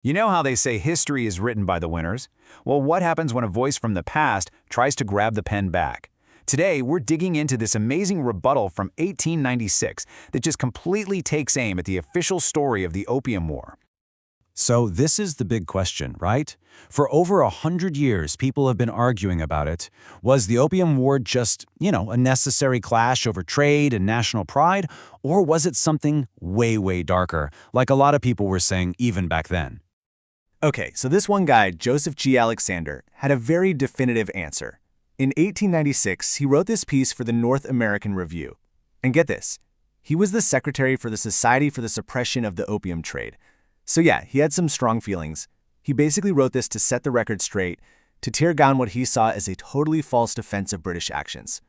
You know how they say history is written by the winners? Well, what happens when a voice from the past tries to grab the pen back? Today, we're digging into this amazing rebuttal from 1896 that just completely takes aim at the official story of the Opium War. So this is the big question, right? For over 100 years, people have been arguing about it. Was the Opium War just, a necessary clash over trade and national pride? Or was it something way, way darker, like a lot of people were saying even back then? Okay, so this one guy, Joseph G. Alexander, had a very definitive answer. In 1896, he wrote this piece for the North American Review. And get this, he was the secretary for the Society for the Suppression of the Opium Trade. So yeah, he had some strong feelings. He basically wrote this to set the record straight, to tear down what he saw as a totally false defense of British actions.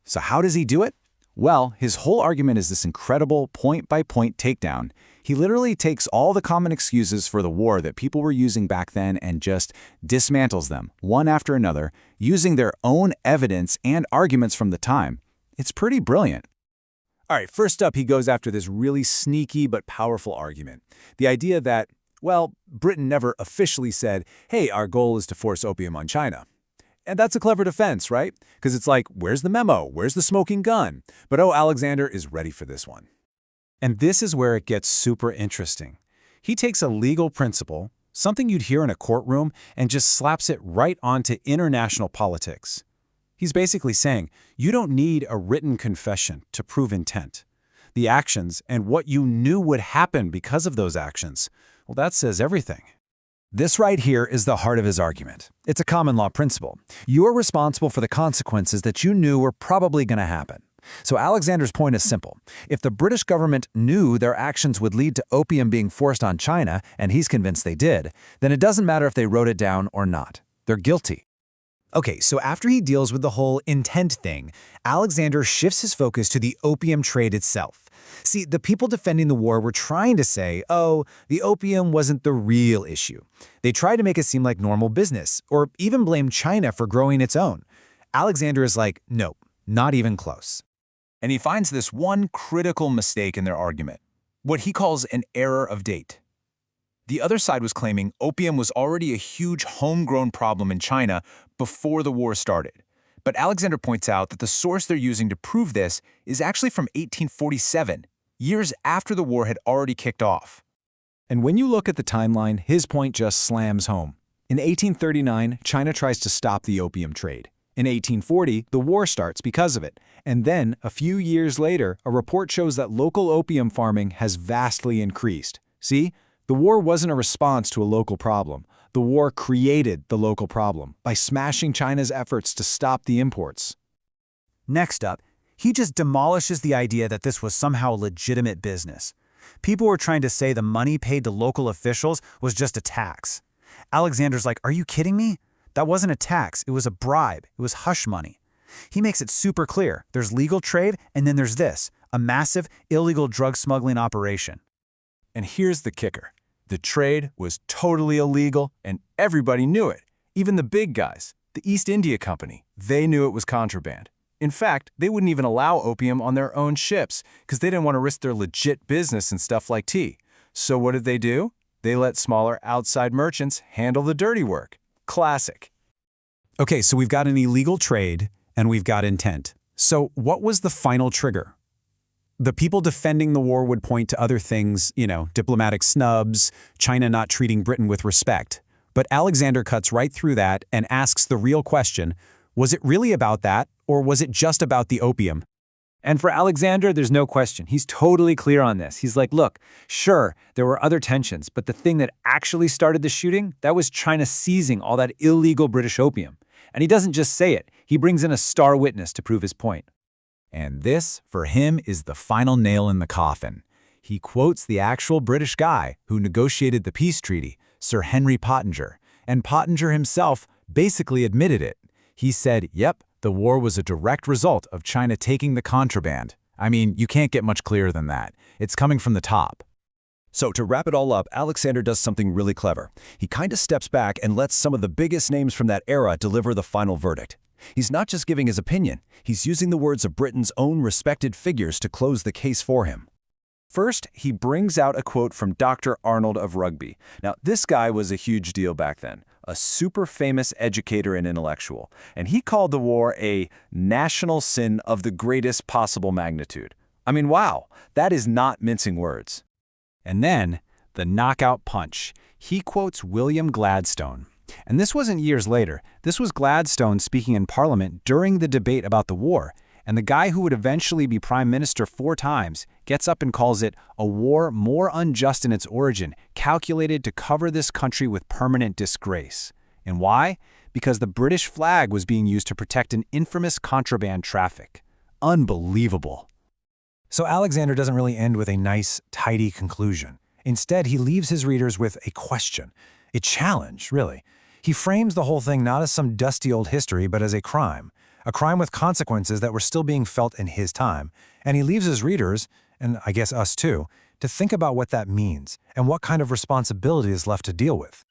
So how does he do it? Well, his whole argument is this incredible point-by-point takedown. He literally takes all the common excuses for the war that people were using back then and just dismantles them, one after another, using their own evidence and arguments from the time. It's pretty brilliant. All right, first up, he goes after this really sneaky but powerful argument. The idea that, Britain never officially said, hey, our goal is to force opium on China. And that's a clever defense, right? Because it's like, where's the memo? Where's the smoking gun? But Alexander is ready for this one. And this is where it gets super interesting. He takes a legal principle, something you'd hear in a courtroom, and just slaps it right onto international politics. He's basically saying, you don't need a written confession to prove intent. The actions and what you knew would happen because of those actions, that says everything. This right here is the heart of his argument. It's a common law principle. You're responsible for the consequences that you knew were probably going to happen. So Alexander's point is simple. If the British government knew their actions would lead to opium being forced on China, and he's convinced they did, then it doesn't matter if they wrote it down or not. They're guilty. Okay, so after he deals with the whole intent thing, Alexander shifts his focus to the opium trade itself. See, the people defending the war were trying to say, the opium wasn't the real issue. They tried to make it seem like normal business, or even blame China for growing its own. Alexander is like, nope, not even close. And he finds this one critical mistake in their argument, what he calls an error of date. The other side was claiming opium was already a huge homegrown problem in China before the war started. But Alexander points out that the source they're using to prove this is actually from 1847, years after the war had already kicked off. And when you look at the timeline, his point just slams home. In 1839, China tries to stop the opium trade. In 1840, the war starts because of it. And then, a few years later, a report shows that local opium farming has vastly increased. See? The war wasn't a response to a local problem. The war created the local problem by smashing China's efforts to stop the imports. Next up, he just demolishes the idea that this was somehow legitimate business. People were trying to say the money paid to local officials was just a tax. Alexander's like, are you kidding me? That wasn't a tax, it was a bribe, it was hush money. He makes it super clear. There's legal trade, and then there's this, a massive illegal drug smuggling operation. And here's the kicker. The trade was totally illegal, and everybody knew it. Even the big guys, the East India Company, they knew it was contraband. In fact, they wouldn't even allow opium on their own ships because they didn't want to risk their legit business and stuff like tea. So what did they do? They let smaller outside merchants handle the dirty work. Classic. Okay, so we've got an illegal trade, and we've got intent. So what was the final trigger? The people defending the war would point to other things, diplomatic snubs, China not treating Britain with respect. But Alexander cuts right through that and asks the real question, was it really about that, or was it just about the opium? And for Alexander, there's no question. He's totally clear on this. He's like, look, sure, there were other tensions, but the thing that actually started the shooting, that was China seizing all that illegal British opium. And he doesn't just say it. He brings in a star witness to prove his point. And this, for him, is the final nail in the coffin. He quotes the actual British guy who negotiated the peace treaty, Sir Henry Pottinger. And Pottinger himself basically admitted it. He said, yep, the war was a direct result of China taking the contraband. I mean, you can't get much clearer than that. It's coming from the top. So to wrap it all up, Alexander does something really clever. He kind of steps back and lets some of the biggest names from that era deliver the final verdict. He's not just giving his opinion, he's using the words of Britain's own respected figures to close the case for him. First, he brings out a quote from Dr. Arnold of Rugby. Now, this guy was a huge deal back then, a super famous educator and intellectual, and he called the war a national sin of the greatest possible magnitude. I mean, wow, that is not mincing words. And then, the knockout punch. He quotes William Gladstone. And this wasn't years later. This was Gladstone speaking in Parliament during the debate about the war. And the guy who would eventually be prime minister 4 times gets up and calls it a war more unjust in its origin, calculated to cover this country with permanent disgrace. And why? Because the British flag was being used to protect an infamous contraband traffic. Unbelievable. So Alexander doesn't really end with a nice, tidy conclusion. Instead, he leaves his readers with a question, a challenge, really. He frames the whole thing not as some dusty old history, but as a crime with consequences that were still being felt in his time. And he leaves his readers, and I guess us too, to think about what that means and what kind of responsibility is left to deal with.